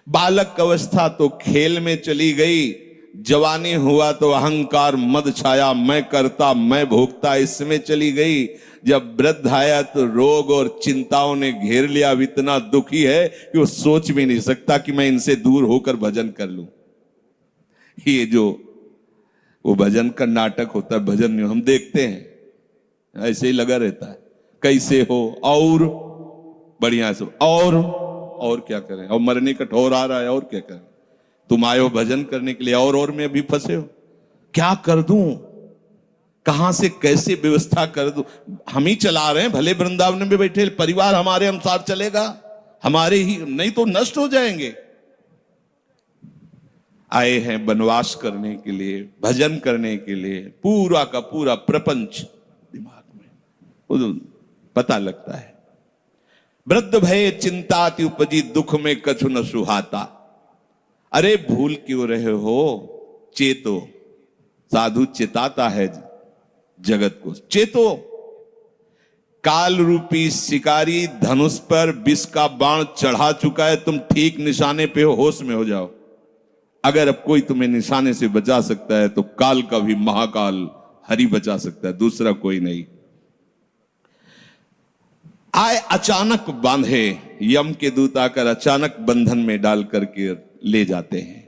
बालक अवस्था तो खेल में चली गई, जवानी हुआ तो अहंकार मद छाया, मैं करता मैं भोगता इसमें चली गई। जब वृद्ध आया तो रोग और चिंताओं ने घेर लिया। अब इतना दुखी है कि वो सोच भी नहीं सकता कि मैं इनसे दूर होकर भजन कर लूं। ये जो वो भजन का नाटक होता है, भजन नहीं हम देखते हैं, ऐसे ही लगा रहता है, कैसे हो और बढ़िया सब और क्या करें, और मरने का ठौर आ रहा है और क्या करें। तुम आए हो भजन करने के लिए और में अभी फंसे हो। क्या कर दूं, कहां से कैसे व्यवस्था कर दूं। हम ही चला रहे हैं, भले वृंदावन में बैठे परिवार हमारे अनुसार चलेगा, हमारे ही, नहीं तो नष्ट हो जाएंगे। आए हैं वनवास करने के लिए, भजन करने के लिए, पूरा का पूरा प्रपंच दिमाग में पता लगता है। वृद्ध भय चिंताति उपजी, दुख में कछु न सुहाता। अरे भूल क्यों रहे हो, चेतो। साधु चिताता है जगत को, चेतो। काल रूपी शिकारी धनुष पर विष का बाण चढ़ा चुका है, तुम ठीक निशाने पे हो, होश में हो जाओ। अगर अब कोई तुम्हें निशाने से बचा सकता है तो काल का भी महाकाल हरि बचा सकता है, दूसरा कोई नहीं। आए अचानक बांधे, यम के दूत आकर अचानक बंधन में डाल करके ले जाते हैं।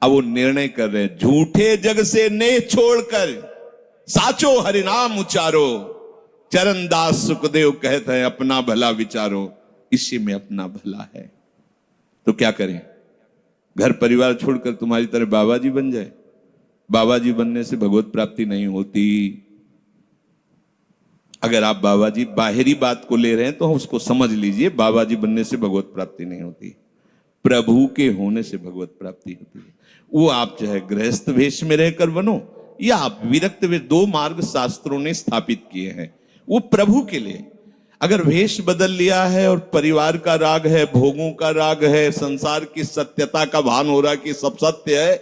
अब वो निर्णय कर रहे हैं, झूठे जग से नेह छोड़कर साचो हरिनाम उचारो। चरणदास सुखदेव कहते हैं अपना भला विचारो, इसी में अपना भला है। तो क्या करें, घर परिवार छोड़कर तुम्हारी तरह बाबा जी बन जाए। बाबा जी बनने से भगवत प्राप्ति नहीं होती। अगर आप बाबा जी बाहरी बात को ले रहे हैं तो उसको समझ लीजिए, बाबा जी बनने से भगवत प्राप्ति नहीं होती, प्रभु के होने से भगवत प्राप्ति होती है। वो आप चाहे गृहस्थ वेश में रहकर बनो या आप विरक्त वेश, दो मार्ग शास्त्रों ने स्थापित किए हैं, वो प्रभु के लिए। अगर वेश बदल लिया है और परिवार का राग है, भोगों का राग है, संसार की सत्यता का भान हो रहा कि सब सत्य है,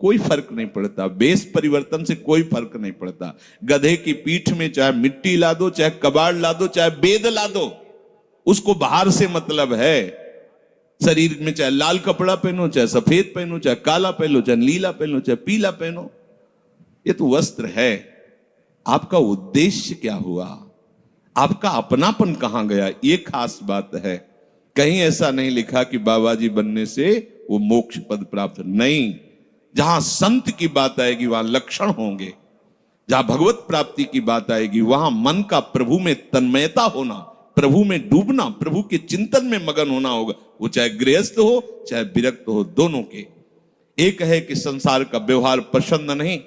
कोई फर्क नहीं पड़ता। वेश परिवर्तन से कोई फर्क नहीं पड़ता। गधे की पीठ में चाहे मिट्टी ला दो, चाहे कबाड़ ला दो, चाहे बेद ला दो, उसको बाहर से मतलब है। शरीर में चाहे लाल कपड़ा पहनो, चाहे सफेद पहनो, चाहे काला पहनो, चाहे नीला पहनो, चाहे पीला पहनो, ये तो वस्त्र है। आपका उद्देश्य क्या हुआ, आपका अपनापन कहां गया, ये खास बात है। कहीं ऐसा नहीं लिखा कि बाबा जी बनने से वो मोक्ष पद प्राप्त, नहीं। जहां संत की बात आएगी वहां लक्षण होंगे, जहां भगवत प्राप्ति की बात आएगी वहां मन का प्रभु में तन्मयता होना, प्रभु में डूबना, प्रभु के चिंतन में मगन होना होगा। वो चाहे गृहस्थ हो चाहे विरक्त हो, दोनों के। एक है कि संसार का व्यवहार पसंद नहीं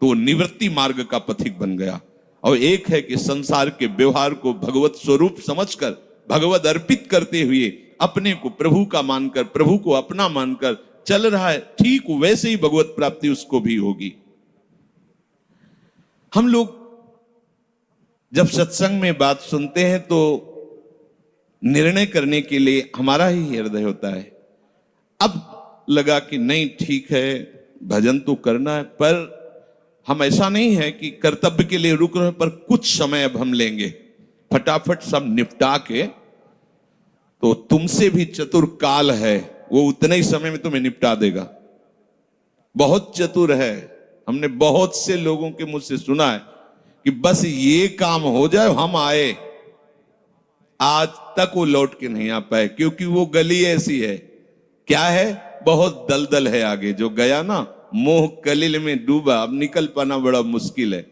तो निवृत्ति मार्ग का पथिक बन गया, और एक है कि संसार के व्यवहार को भगवत स्वरूप समझकर, भगवत अर्पित करते हुए अपने को प्रभु का मानकर, प्रभु को अपना मानकर चल रहा है, ठीक वैसे ही भगवत प्राप्ति उसको भी होगी। हम लोग जब सत्संग में बात सुनते हैं तो निर्णय करने के लिए हमारा ही हृदय होता है। अब लगा कि नहीं ठीक है, भजन तो करना है, पर हम ऐसा नहीं है कि कर्तव्य के लिए रुक रहे, पर कुछ समय अब हम लेंगे, फटाफट सब निपटा के। तो तुमसे भी चतुर काल है, वो उतने ही समय में तुम्हें निपटा देगा। बहुत चतुर है। हमने बहुत से लोगों के मुझ से सुना है कि बस ये काम हो जाए हम आए, आज तक वो लौट के नहीं आ पाए, क्योंकि वो गली ऐसी है, क्या है, बहुत दलदल है आगे। जो गया ना मोह कलिल में डूबा, अब निकल पाना बड़ा मुश्किल है।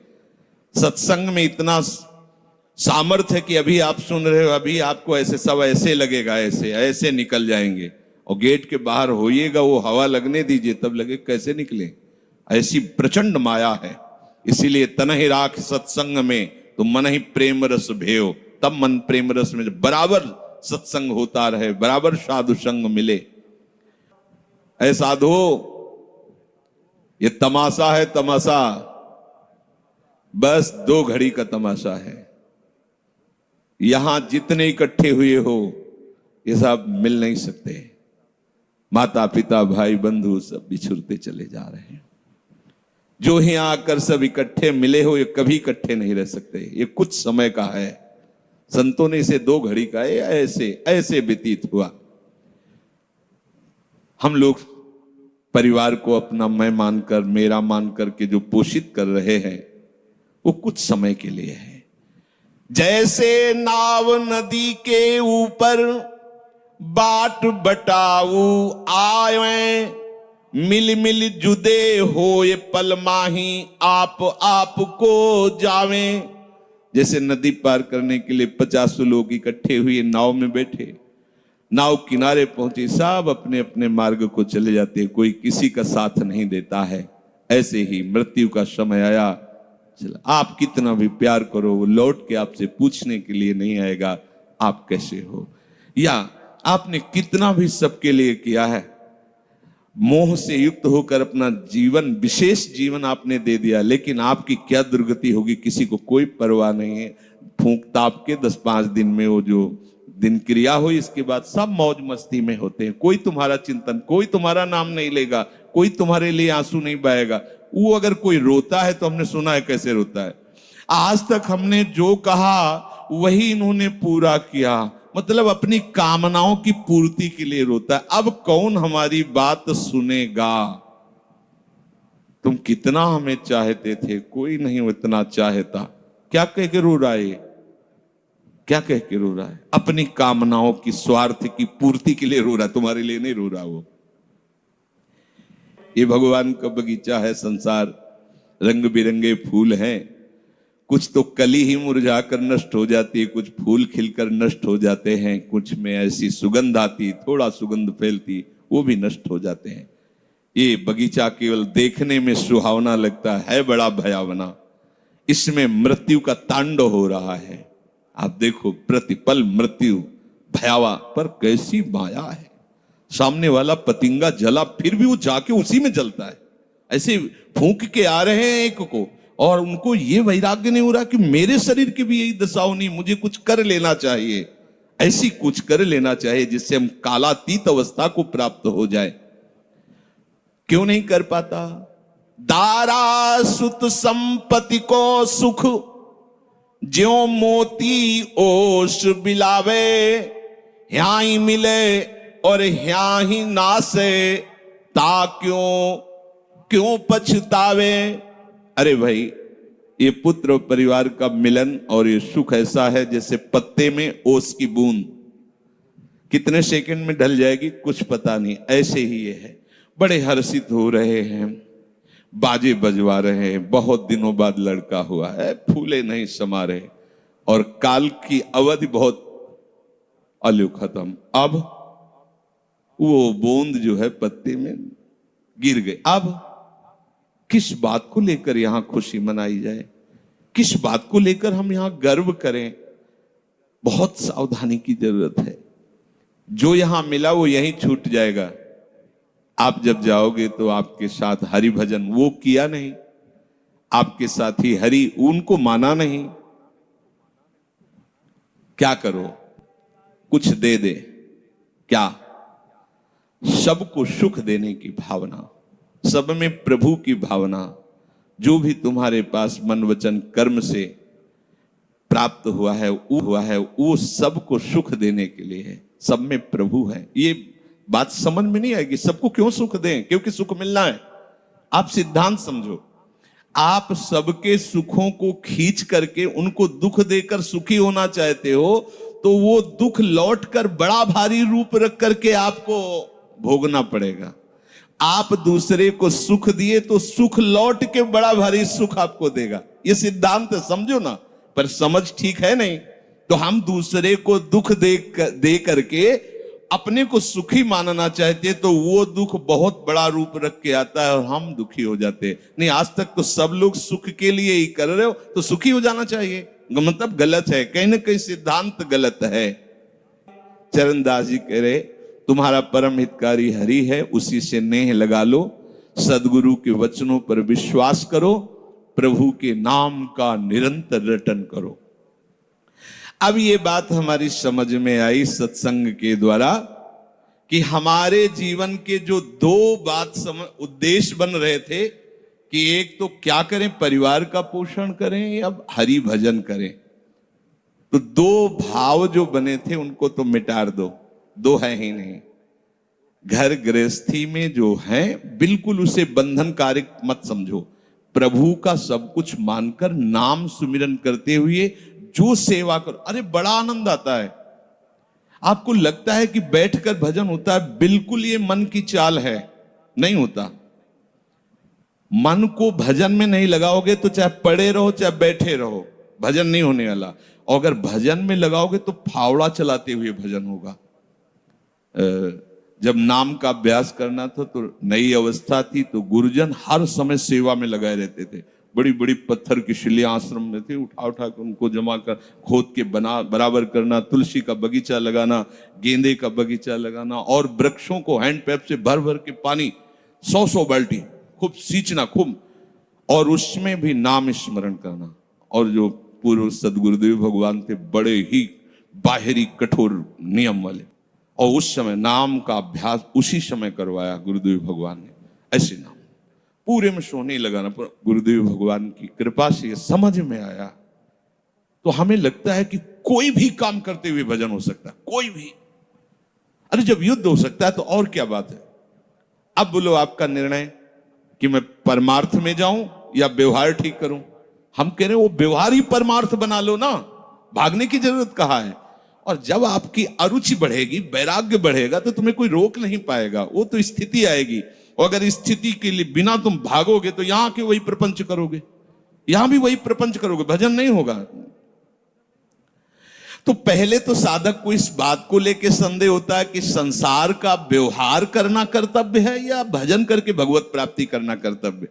सत्संग में इतना सामर्थ्य है कि अभी आप सुन रहे हो, अभी आपको ऐसे सब ऐसे लगेगा, ऐसे ऐसे निकल जाएंगे, और गेट के बाहर होइएगा, वो हवा लगने दीजिए, तब लगे कैसे निकले। ऐसी प्रचंड माया है। इसीलिए तन ही राख सत्संग में तो मन ही प्रेम रस भेयो, तब मन प्रेम रस में बराबर सत्संग होता रहे, बराबर साधु संग मिले। ऐ साधु, ये तमाशा है, तमाशा बस 2 घड़ी का तमाशा है। यहां जितने इकट्ठे हुए हो ये सब मिल नहीं सकते। माता पिता भाई बंधु सब बिछुड़ते चले जा रहे हैं। जो ही आकर सब इकट्ठे मिले हो, ये कभी इकट्ठे नहीं रह सकते। ये कुछ समय का है। संतों ने इसे 2 घड़ी का ऐसे ऐसे व्यतीत हुआ। हम लोग परिवार को अपना मैं मानकर, मेरा मानकर के जो पोषित कर रहे हैं वो कुछ समय के लिए है। जैसे नाव नदी के ऊपर बाट बटाऊ आए, मिल मिल जुदे होए पल माही आप को जावे। जैसे नदी पार करने के लिए 50 लोग इकट्ठे हुए नाव में बैठे, नाव किनारे पहुंची, सब अपने अपने मार्ग को चले जाते हैं, कोई किसी का साथ नहीं देता है। ऐसे ही मृत्यु का समय आया, चला, आप कितना भी प्यार करो वो लौट के आपसे पूछने के लिए नहीं आएगा आप कैसे हो, या आपने कितना भी सबके लिए किया है, मोह से युक्त होकर अपना जीवन, विशेष जीवन आपने दे दिया, लेकिन आपकी क्या दुर्गति होगी किसी को कोई परवाह नहीं है। फूंक ताप के 10-5 दिन में वो जो दिन क्रिया हुई, इसके बाद सब मौज मस्ती में होते हैं। कोई तुम्हारा चिंतन, कोई तुम्हारा नाम नहीं लेगा, कोई तुम्हारे लिए आंसू नहीं बहाएगा। वो अगर कोई रोता है तो हमने सुना है कैसे रोता है। आज तक हमने जो कहा वही इन्होंने पूरा किया, मतलब अपनी कामनाओं की पूर्ति के लिए रोता है। अब कौन हमारी बात सुनेगा? तुम कितना हमें चाहते थे, कोई नहीं उतना चाहता। क्या कह के रो रहा है? क्या कह के रो रहा है? अपनी कामनाओं की, स्वार्थ की पूर्ति के लिए रो रहा है, तुम्हारे लिए नहीं रो रहा। वो ये भगवान का बगीचा है संसार, रंग बिरंगे फूल हैं। कुछ तो कली ही मुरझा कर नष्ट हो जाती है, कुछ फूल खिलकर नष्ट हो जाते हैं, कुछ में ऐसी सुगंध आती, थोड़ा सुगंध फैलती, वो भी नष्ट हो जाते हैं। ये बगीचा केवल देखने में सुहावना लगता है बड़ा भयावना। इसमें मृत्यु का तांडव हो रहा है। आप देखो, प्रतिपल मृत्यु भयावा, पर कैसी माया है। सामने वाला पतिंगा जला, फिर भी वो जाके उसी में जलता है। ऐसे फूंक के आ रहे हैं एक को, और उनको ये वैराग्य नहीं हो रहा कि मेरे शरीर की भी यही दशा होनी, मुझे कुछ कर लेना चाहिए। ऐसी कुछ कर लेना चाहिए जिससे हम कालातीत अवस्था को प्राप्त हो जाए। क्यों नहीं कर पाता? दारा सुत संपत्ति को सुख, ज्यों मोती ओस बिलावे, ह्या ही मिले और ह्या ही नासे, ता क्यों पछतावे। अरे भाई, ये पुत्र और परिवार का मिलन और ये सुख ऐसा है जैसे पत्ते में ओस की बूंद, कितने सेकंड में ढल जाएगी कुछ पता नहीं। ऐसे ही ये है। बड़े हर्षित हो रहे हैं, बाजे बजवा रहे हैं, बहुत दिनों बाद लड़का हुआ है, फूले नहीं समा रहे, और काल की अवधि बहुत अलू खत्म। अब वो बूंद जो है पत्ते में गिर गई। अब किस बात को लेकर यहां खुशी मनाई जाए, किस बात को लेकर हम यहां गर्व करें? बहुत सावधानी की जरूरत है। जो यहां मिला वो यहीं छूट जाएगा। आप जब जाओगे तो आपके साथ हरि भजन वो किया नहीं, आपके साथ ही हरि उनको माना नहीं। क्या करो? कुछ दे दे, क्या? सबको सुख देने की भावना, सब में प्रभु की भावना, जो भी तुम्हारे पास मन वचन कर्म से प्राप्त हुआ है वो सबको सुख देने के लिए है। सब में प्रभु है। ये बात समझ में नहीं आएगी, सबको क्यों सुख दें? क्योंकि सुख मिलना है। आप सिद्धांत समझो, आप सबके सुखों को खींच करके उनको दुख देकर सुखी होना चाहते हो, तो वो दुख लौट कर बड़ा भारी रूप रख करके आपको भोगना पड़ेगा। आप दूसरे को सुख दिए तो सुख लौट के बड़ा भारी सुख आपको देगा। ये सिद्धांत समझो ना, पर समझ ठीक है नहीं। तो हम दूसरे को दुख दे करके अपने को सुखी मानना चाहते हैं, तो वो दुख बहुत बड़ा रूप रख के आता है और हम दुखी हो जाते हैं। नहीं, आज तक तो सब लोग सुख के लिए ही कर रहे हो, तो सुखी हो जाना चाहिए। मतलब गलत है, कहीं ना कहीं सिद्धांत गलत है। चरणदास जी कह रहे, तुम्हारा परम हितकारी हरि है, उसी से नेह लगा लो, सदगुरु के वचनों पर विश्वास करो, प्रभु के नाम का निरंतर रटन करो। अब ये बात हमारी समझ में आई सत्संग के द्वारा कि हमारे जीवन के जो दो उद्देश्य बन रहे थे कि एक तो क्या करें, परिवार का पोषण करें या हरि भजन करें, तो दो भाव जो बने थे उनको तो मिटार दो, दो है ही नहीं। घर गृहस्थी में जो है बिल्कुल उसे बंधनकारक मत समझो। प्रभु का सब कुछ मानकर नाम सुमिरन करते हुए जो सेवा करो, अरे बड़ा आनंद आता है। आपको लगता है कि बैठकर भजन होता है, बिल्कुल ये मन की चाल है, नहीं होता। मन को भजन में नहीं लगाओगे तो चाहे पड़े रहो चाहे बैठे रहो, भजन नहीं होने वाला। और अगर भजन में लगाओगे तो फावड़ा चलाते हुए भजन होगा। जब नाम का अभ्यास करना था तो नई अवस्था थी, तो गुरुजन हर समय सेवा में लगाए रहते थे। बड़ी बड़ी पत्थर की शिलियां आश्रम में थी, उठा उठा कर उनको जमा कर खोद के बना बराबर करना, तुलसी का बगीचा लगाना, गेंदे का बगीचा लगाना, और वृक्षों को हैंड पैप से भर भर के पानी 100 बाल्टी खूब सींचना खूब, और उसमें भी नाम स्मरण करना। और जो पूर्व सदगुरुदेव भगवान थे, बड़े ही बाहरी कठोर नियम वाले, और उस समय नाम का अभ्यास उसी समय करवाया गुरुदेव भगवान ने। ऐसे नाम पूरे में सोने लगाना, गुरुदेव भगवान की कृपा से ये समझ में आया। तो हमें लगता है कि कोई भी काम करते हुए भजन हो सकता है, कोई भी। अरे जब युद्ध हो सकता है तो और क्या बात है। अब बोलो आपका निर्णय कि मैं परमार्थ में जाऊं या व्यवहार ठीक करूं। हम कह रहे हैं वो व्यवहार ही परमार्थ बना लो ना, भागने की जरूरत कहाँ है। और जब आपकी अरुचि बढ़ेगी, वैराग्य बढ़ेगा, तो तुम्हें कोई रोक नहीं पाएगा। वो तो स्थिति आएगी, और अगर स्थिति के लिए बिना तुम भागोगे तो यहां के वही प्रपंच करोगे, यहां भी वही प्रपंच करोगे, भजन नहीं होगा। तो पहले तो साधक को इस बात को लेकर संदेह होता है कि संसार का व्यवहार करना कर्तव्य है या भजन करके भगवत प्राप्ति करना कर्तव्य।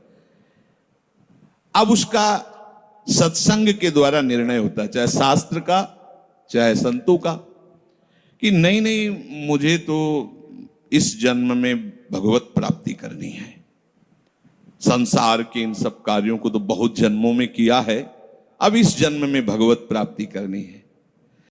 अब उसका सत्संग के द्वारा निर्णय होता है, चाहे शास्त्र का चाहे संतों का, कि नहीं नहीं मुझे तो इस जन्म में भगवत प्राप्ति करनी है। संसार के इन सब कार्यों को तो बहुत जन्मों में किया है, अब इस जन्म में भगवत प्राप्ति करनी है।